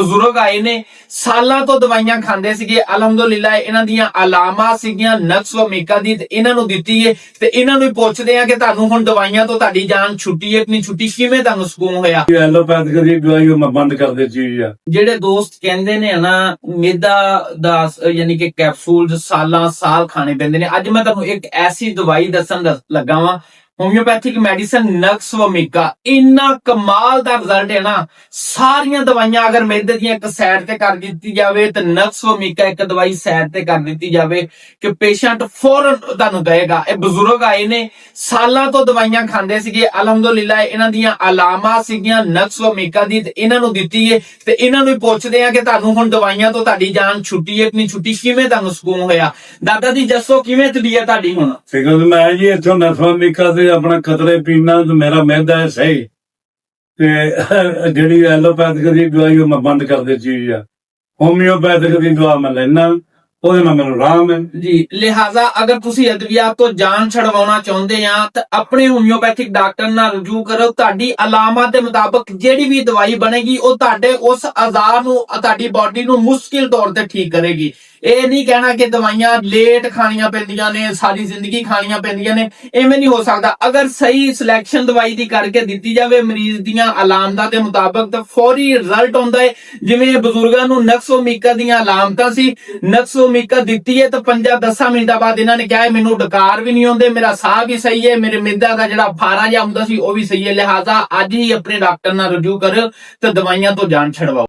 ਬਜ਼ੁਰਗ ਆਏ ਨੇ, ਸਾਲਾਂ ਤੋਂ ਦਵਾਈਆਂ ਖਾਂਦੇ ਸੀਗੇ। ਅਲਹਮਦੁਲਿਲਾ ਇਹਨਾਂ ਦੀਆਂ ਅਲਾਮਾ ਸੀਗੀਆਂ ਨਕਸ ਵਮੀਕਾ ਦੀ, ਤੇ ਇਹਨਾਂ ਨੂੰ ਦਿੱਤੀ ਏ। ਤੇ ਇਹਨਾਂ ਨੂੰ ਪੁੱਛਦੇ ਆ ਕਿ ਤੁਹਾਨੂੰ ਹੁਣ ਦਵਾਈਆਂ ਤੋਂ ਤੁਹਾਡੀ ਜਾਨ ਛੁੱਟੀ ਏ ਕਿ ਨਹੀਂ ਛੁੱਟੀ, ਕਿਵੇਂ ਤੁਹਾਨੂੰ ਸਕੂਨ ਹੋਇਆ? ਐਲੋਪੈਥਿਕ ਦੀ ਦਵਾਈ ਮੈਂ ਬੰਦ ਕਰ ਦਿੱਤੀ ਆ। ਜਿਹੜੇ ਦੋਸਤ ਕਹਿੰਦੇ ਨੇ ਨਾ ਮੈਦਾ ਦਾ ਯਾਨੀ ਕਿ ਕੈਪਸੂਲ ਸਾਲਾਂ ਸਾਲ ਖਾਣੇ ਪੈਂਦੇ ਨੇ, ਅੱਜ ਮੈਂ ਤੁਹਾਨੂੰ ਇੱਕ ਐਸੀ ਦਵਾਈ ਦੱਸਣ ਲੱਗਾ ਵਾਂ, ਹੋਮਿਓਪੈਥਿਕ ਮੈਡੀਸਨ ਨਕਸ ਵਮੀਕਾ। ਇੰਨਾ ਕਮਾਲ ਦਾ ਰਿਜ਼ਲਟ ਹੈ ਨਾ। ਸਾਰੀਆਂ ਦਵਾਈਆਂ ਅਗਰ ਮੈਦੇ ਦੀਆਂ ਇੱਕ ਸਾਈਡ ਤੇ ਕਰ ਦਿੱਤੀ ਜਾਵੇ ਤੇ ਨਕਸ ਵਮੀਕਾ ਇੱਕ ਦਵਾਈ ਸਾਈਡ ਤੇ ਕਰ ਦਿੱਤੀ ਜਾਵੇ ਕਿ ਪੇਸ਼ੈਂਟ ਫੌਰਨ ਤੁਹਾਨੂੰ ਕਹੇਗਾ। ਇਹ ਬਜ਼ੁਰਗ ਆਏ ਨੇ, ਸਾਲਾਂ ਤੋਂ ਦਵਾਈਆਂ ਖਾਂਦੇ ਸੀਗੇ। ਅਲਹਮਦੁਲਿਲਾ ਇਹਨਾਂ ਦੀਆਂ ਅਲਾਮਾ ਸੀਗੀਆਂ ਨਕਸ ਵਮੀਕਾ ਦੀ, ਤੇ ਇਹਨਾਂ ਨੂੰ ਦਿੱਤੀ ਏ। ਤੇ ਇਹਨਾਂ ਨੂੰ ਪੁੱਛਦੇ ਆ ਕਿ ਤੁਹਾਨੂੰ ਹੁਣ ਦਵਾਈਆਂ ਤੋਂ ਤੁਹਾਡੀ ਜਾਨ ਛੁੱਟੀ ਏ ਕਿ ਨਹੀਂ ਛੁੱਟੀ, ਕਿਵੇਂ ਤੁਹਾਨੂੰ ਸਕੂਨ ਹੋਇਆ? ਦਾਦਾ ਜੀ ਦੱਸੋ ਕਿਵੇਂ ਤਬੀਅਤ ਤੁਹਾਡੀ ਹੁਣ? ਫਿਕਰ ਮੈਂ ਜੀ ਇੱਥੋਂ ਨਸਵਮੀਕਾ ਤੇ ਆਪਣਾ ਖਤਰੇ ਪੀਣਾ ਤੇ ਮੇਰਾ ਮਿਹਦਾ ਹੈ ਸਹੀ, ਤੇ ਜਿਹੜੀ ਐਲੋਪੈਥਿਕ ਦੀ ਦਵਾਈ ਮੈਂ ਬੰਦ ਕਰ ਦਿੱਤੀ ਆ। ਹੋਮਿਓਪੈਥਿਕ ਦੀ ਦਵਾ ਮੈਂ ਲੈਣਾ, ਉਹਦੇ ਨਾਲ ਮੈਨੂੰ ਆਰਾਮ ਹੈ ਜੀ। ਲਿਹਾਜ਼ਾ ਅਗਰ ਤੁਸੀਂ ਅਦਵਿਆਤ ਤੋਂ ਜਾਨ ਛਡਵਾਉਣਾ ਚਾਹੁੰਦੇ ਆ ਤਾਂ ਆਪਣੇ ਹੋਮਿਓਪੈਥਿਕ ਡਾਕਟਰ ਨਾਲ ਰਜੂ ਕਰੋ। ਤੁਹਾਡੀ ਅਲਾਮਤ ਦੇ ਮੁਤਾਬਕ ਜਿਹੜੀ ਵੀ ਦਵਾਈ ਬਣੇਗੀ ਉਹ ਤੁਹਾਡੇ ਉਸ ਅਜ਼ਾਰ ਨੂੰ, ਤੁਹਾਡੀ ਬਾਡੀ ਨੂੰ ਮੁਸ਼ਕਿਲ ਤੌਰ ਤੇ ਠੀਕ ਕਰੇਗੀ। ਇਹ ਨਹੀਂ ਕਹਿਣਾ ਕਿ ਦਵਾਈਆਂ ਲੇਟ ਖਾਣੀਆਂ ਪੈਂਦੀਆਂ ਨੇ, ਸਾਰੀ ਜ਼ਿੰਦਗੀ ਖਾਣੀਆਂ ਪੈਂਦੀਆਂ ਨੇ, ਐਵੇਂ ਨਹੀਂ ਹੋ ਸਕਦਾ। ਅਗਰ ਸਹੀ ਸਿਲੈਕਸ਼ਨ ਦਵਾਈ ਦੀ ਕਰਕੇ ਦਿੱਤੀ ਜਾਵੇ ਮਰੀਜ਼ ਦੀਆਂ ਅਲਾਮਤਾਂ ਦੇ ਮੁਤਾਬਕ ਤਾਂ ਫੌਰੀ ਰਿਜ਼ਲਟ ਆਉਂਦਾ ਹੈ। ਜਿਵੇਂ ਬਜ਼ੁਰਗਾਂ ਨੂੰ ਨਕਸ ਵਮੀਕਾ ਦੀਆਂ ਅਲਾਮਤਾਂ ਸੀ, ਨਕਸ ਵਮੀਕਾ ਦਿੱਤੀ ਹੈ ਤਾਂ 5-10 ਮਿੰਟਾਂ ਬਾਅਦ ਇਹਨਾਂ ਨੇ ਕਿਹਾ ਮੈਨੂੰ ਡਕਾਰ ਵੀ ਨਹੀਂ ਆਉਂਦੇ, ਮੇਰਾ ਸਾਹ ਵੀ ਸਹੀ ਹੈ, ਮੇਰੇ ਮਿੱਦਾ ਦਾ ਜਿਹੜਾ ਫਾਰਾ ਜਿਹਾ ਹੁੰਦਾ ਸੀ ਉਹ ਵੀ ਸਹੀ ਹੈ। ਲਿਹਾਜ਼ਾ ਅੱਜ ਹੀ ਆਪਣੇ ਡਾਕਟਰ ਨਾਲ ਰਜੂ ਕਰੋ ਤੇ ਦਵਾਈਆਂ ਤੋਂ ਜਾਨ ਛਡਵਾਓ।